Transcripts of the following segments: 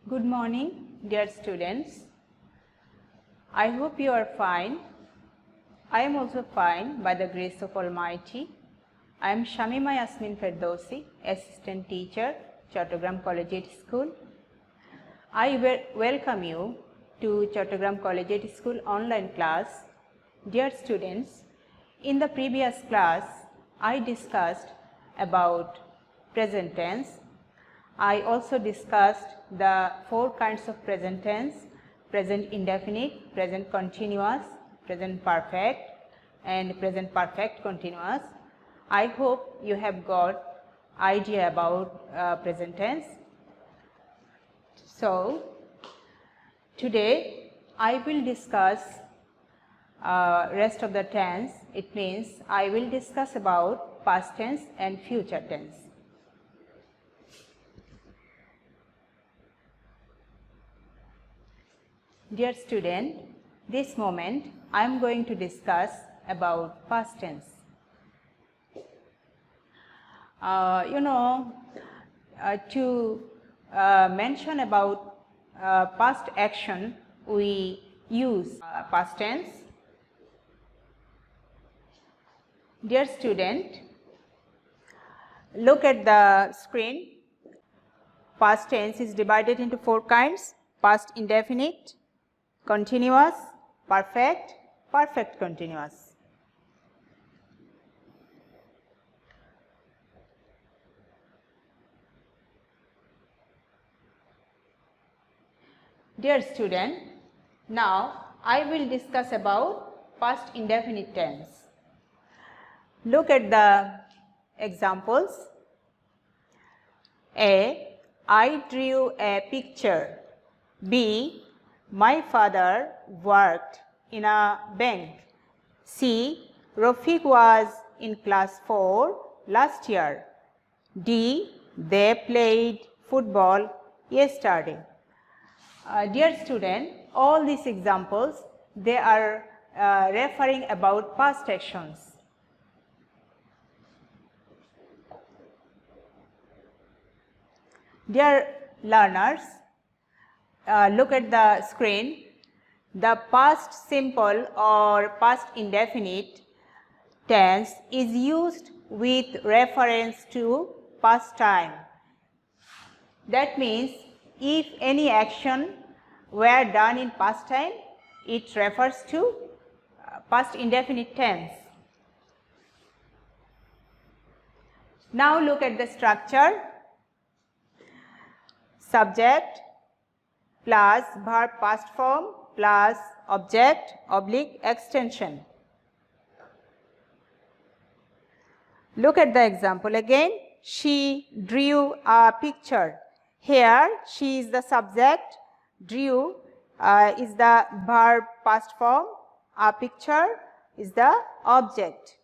Good morning, dear students. I hope you are fine. I am also fine by the grace of Almighty. I am Shamima Yasmin Ferdowsi, Assistant Teacher, Chattogram Collegiate School. I welcome you to Chattogram Collegiate School online class. Dear students, in the previous class, I discussed about present tense. I also discussed the four kinds of present tense: present indefinite, present continuous, present perfect and present perfect continuous. I hope you have got idea about present tense. So, today I will discuss rest of the tense. It means I will discuss about past tense and future tense. Dear student, this moment I am going to discuss about past tense. To mention about past action, we use past tense. Dear student, look at the screen. Past tense is divided into four kinds: past indefinite, continuous, perfect, perfect continuous. Dear student, now I will discuss about past indefinite tense. Look at the examples. A. I drew a picture. B. My father worked in a bank. C. Rafiq was in class 4 last year. D. They played football yesterday. Dear student, all these examples, they are referring about past actions. Dear learners, look at the screen. The past simple or past indefinite tense is used with reference to past time. That means if any action were done in past time, it refers to past indefinite tense. Now look at the structure. Subject plus verb past form plus object oblique extension. Look at the example again. She drew a picture. Here she is the subject, drew is the verb past form, a picture is the object.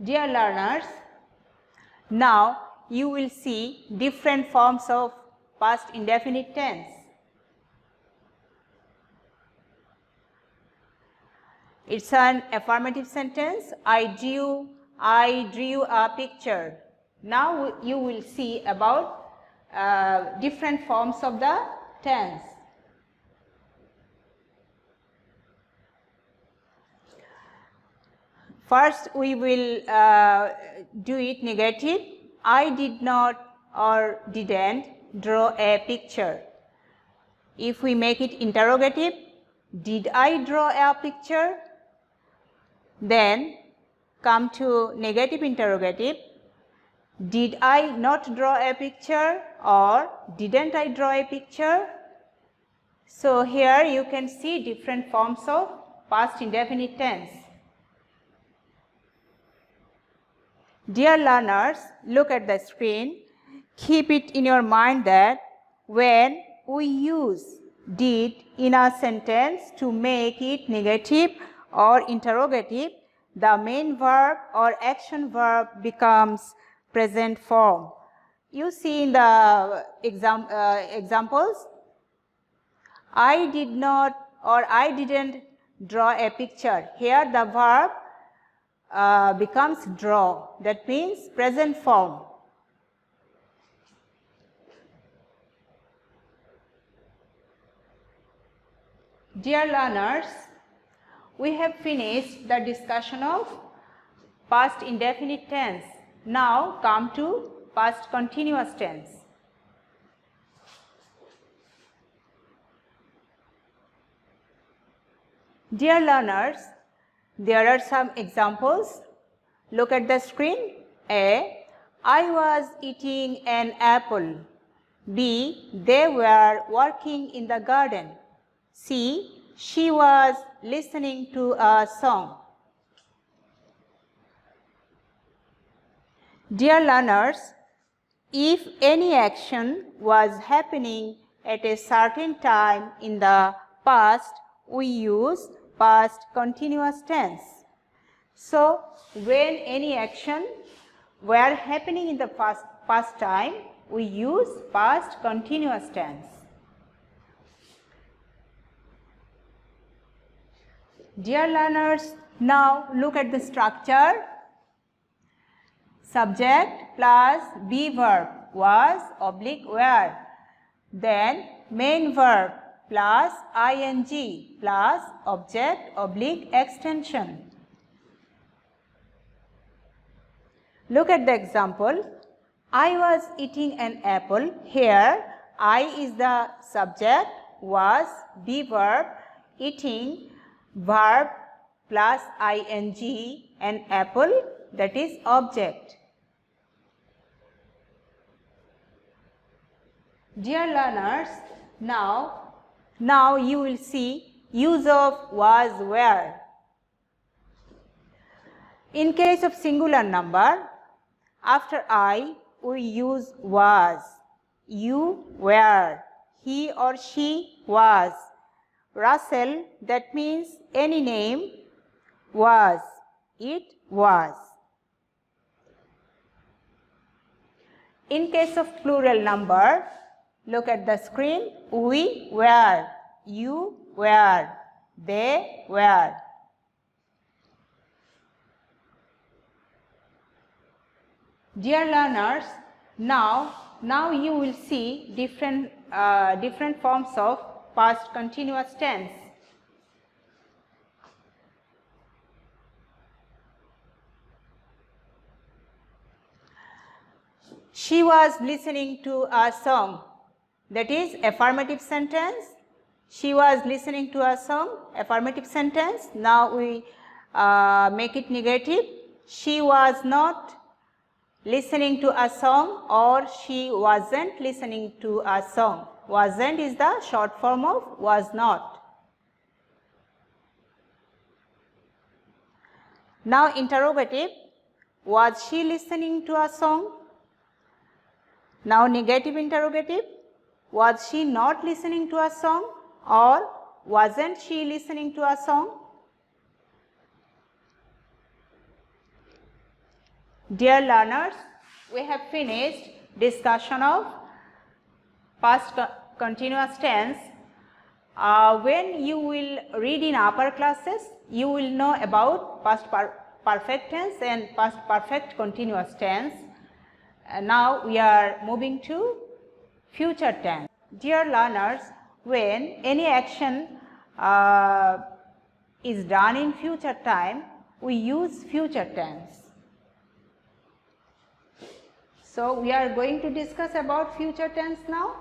Dear learners, now you will see different forms of past indefinite tense. It's an affirmative sentence. I drew a picture. Now you will see about different forms of the tense. First we will do it negative. I did not or didn't draw a picture. If we make it interrogative, did I draw a picture? Then come to negative interrogative. Did I not draw a picture or didn't I draw a picture? So here you can see different forms of past indefinite tense. Dear learners, look at the screen. Keep it in your mind that when we use did in a sentence to make it negative or interrogative, the main verb or action verb becomes present form. You see in the examples, I did not or I didn't draw a picture. Here the verb becomes draw, that means present form. Dear learners, we have finished the discussion of past indefinite tense. Now come to past continuous tense. Dear learners, there are some examples. Look at the screen. A. I was eating an apple. B. They were working in the garden. C. She was listening to a song. Dear learners, if any action was happening at a certain time in the past, we use past continuous tense. So, when any action were happening in the past time, we use past continuous tense. Dear learners, now look at the structure. Subject plus be verb was / were. Then main verb plus ing plus object / extension. Look at the example. I was eating an apple. Here I is the subject, was be verb, eating verb plus ing, and apple, that is object. Dear learners, now you will see use of was, were. In case of singular number, after I we use was, you were, he or she was, Russell, that means any name, was, it was. In case of plural number, look at the screen. We were, you were, they were. Dear learners, now you will see different forms of past continuous tense. She was listening to a song. That is affirmative sentence. She was listening to a song, affirmative sentence. Now we make it negative. She was not listening to a song, or she wasn't listening to a song. Wasn't is the short form of was not. Now interrogative. Was she listening to a song? Now negative interrogative. Was she not listening to a song, or wasn't she listening to a song? Dear learners, we have finished discussion of past continuous tense. When you will read in upper classes, you will know about past perfect tense and past perfect continuous tense. Now we are moving to future tense. Dear learners, when any action is done in future time, we use future tense. So we are going to discuss about future tense now.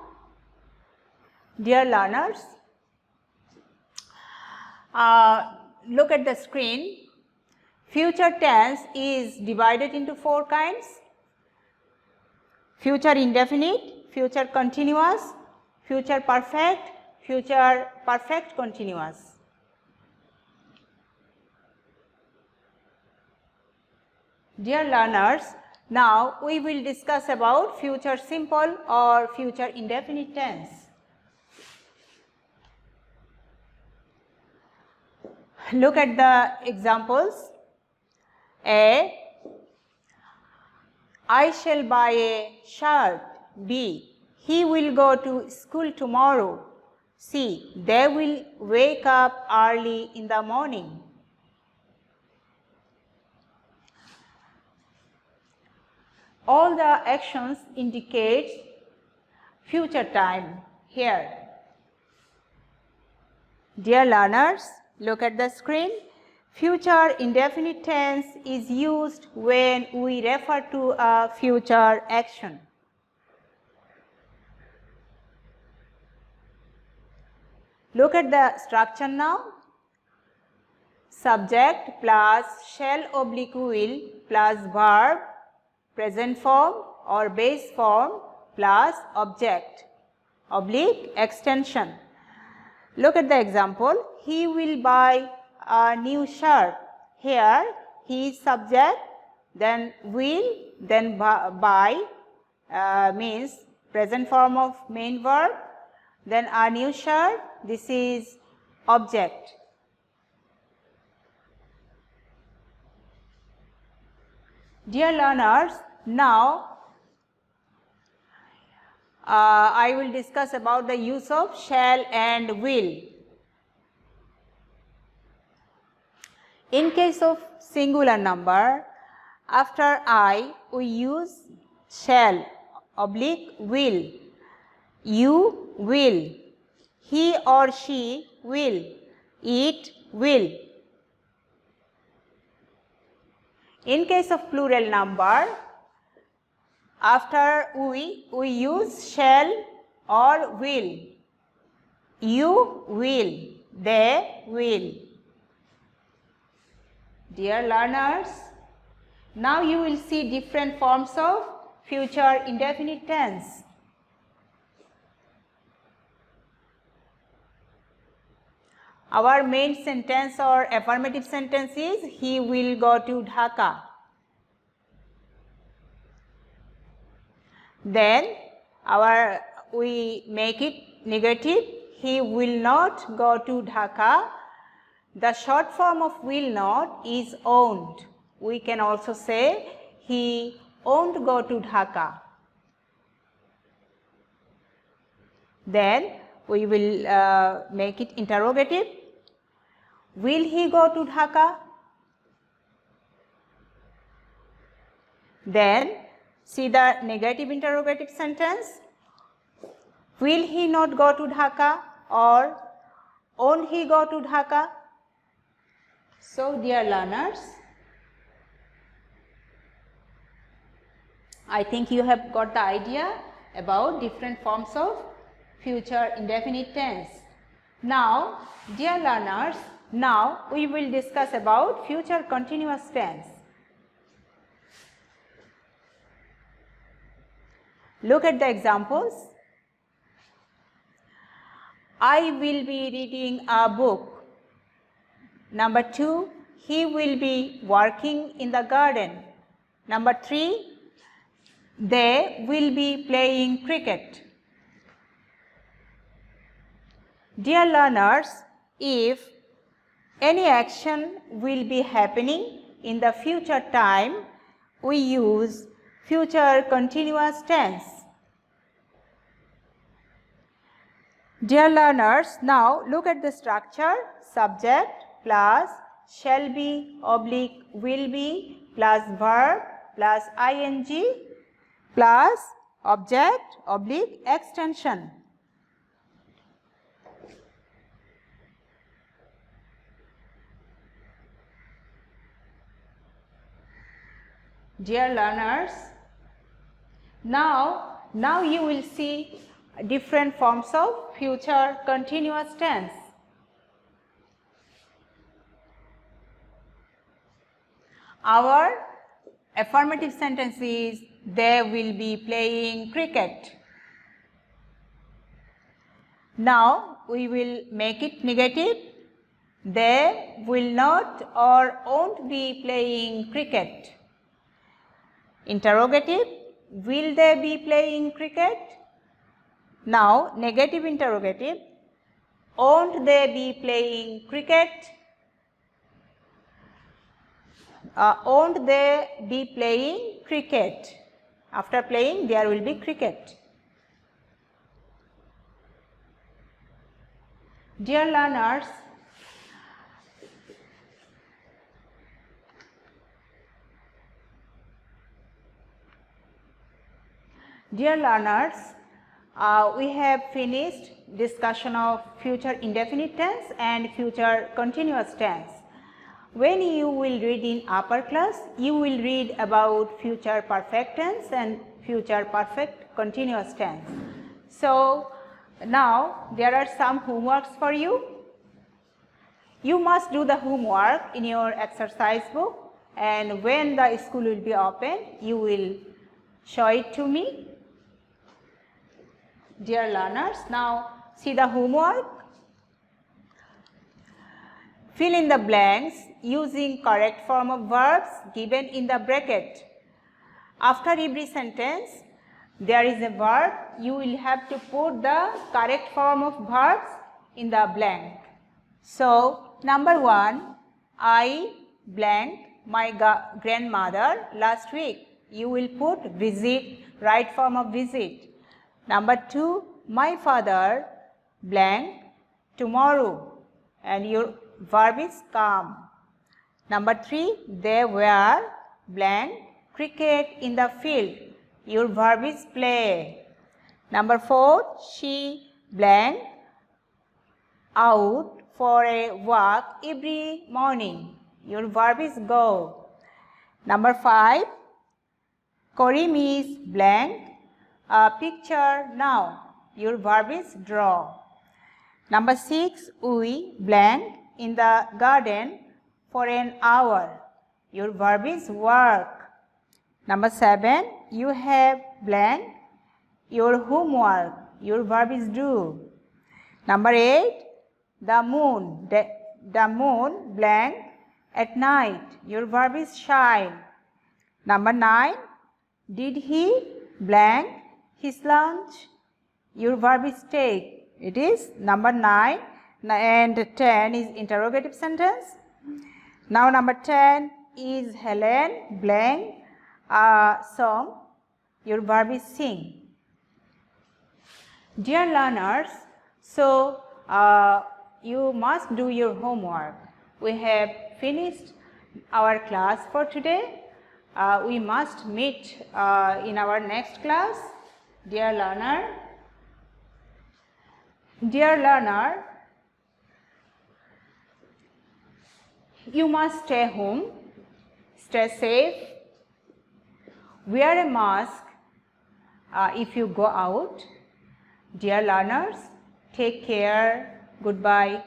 Dear learners, look at the screen. Future tense is divided into 4 kinds. Future indefinite, future continuous, future perfect continuous. Dear learners, now we will discuss about future simple or future indefinite tense. Look at the examples. A. I shall buy a shirt. B. He will go to school tomorrow. C. They will wake up early in the morning. All the actions indicate future time here. Dear learners, look at the screen. Future indefinite tense is used when we refer to a future action. Look at the structure now. Subject plus shall oblique will plus verb, present form or base form plus object oblique extension. Look at the example. He will buy a new shirt. Here he is subject, then will, then buy means present form of main verb, then a new shirt, this is object. Dear learners, now I will discuss about the use of shall and will. In case of singular number, after I we use shall oblique will. You will, he or she will, it will. In case of plural number, after we use shall or will. You will, they will. Dear learners, now you will see different forms of future indefinite tense. Our main sentence or affirmative sentence is he will go to Dhaka. Then we make it negative, he will not go to Dhaka. The short form of will not is won't. We can also say he won't go to Dhaka. Then we will make it interrogative. Will he go to Dhaka? Then see the negative interrogative sentence. Will he not go to Dhaka or won't he go to Dhaka? So dear learners, I think you have got the idea about different forms of future indefinite tense. Now, dear learners, now we will discuss about future continuous tense. Look at the examples. I will be reading a book. Number 2, he will be working in the garden. Number 3, they will be playing cricket. Dear learners, if any action will be happening in the future time, we use future continuous tense. Dear learners, now look at the structure. Subject plus shall be oblique will be plus verb plus ing plus object oblique extension. Dear learners, now you will see different forms of future continuous tense. Our affirmative sentence is they will be playing cricket. Now we will make it negative. They will not or won't be playing cricket. Interrogative, will they be playing cricket? Now negative interrogative, won't they be playing cricket? Won't they be playing cricket? After playing, there will be cricket. Dear learners, Dear learners, we have finished discussion of future indefinite tense and future continuous tense. When you will read in upper class, you will read about future perfect tense and future perfect continuous tense. So now there are some homeworks for you. You must do the homework in your exercise book, and when the school will be open, you will show it to me. Dear learners, now see the homework. Fill in the blanks using correct form of verbs given in the bracket. After every sentence, there is a verb. You will have to put the correct form of verbs in the blank. So, number 1, I blanked my grandmother last week. You will put visit, right form of visit. Number 2, my father blanked tomorrow, and your verb is come. Number 3, they were blank cricket in the field. Your verb is play. Number 4, she blanked out for a walk every morning. Your verb is go. Number 5, Karim is blank a picture now. Your verb is draw. Number 6, we blank in the garden for an hour. Your verb is work. Number 7, you have blank your homework. Your verb is do. Number 8, the moon blank at night. Your verb is shine. Number 9, did he blank his lunch? Your verb is take. It is number 9, and 10 is interrogative sentence. Now number 10 is Helen blank a song. Your verb is sing. Dear learners, so you must do your homework. We have finished our class for today. We must meet in our next class. Dear learner, you must stay home, stay safe, wear a mask if you go out. Dear learners, take care. Goodbye.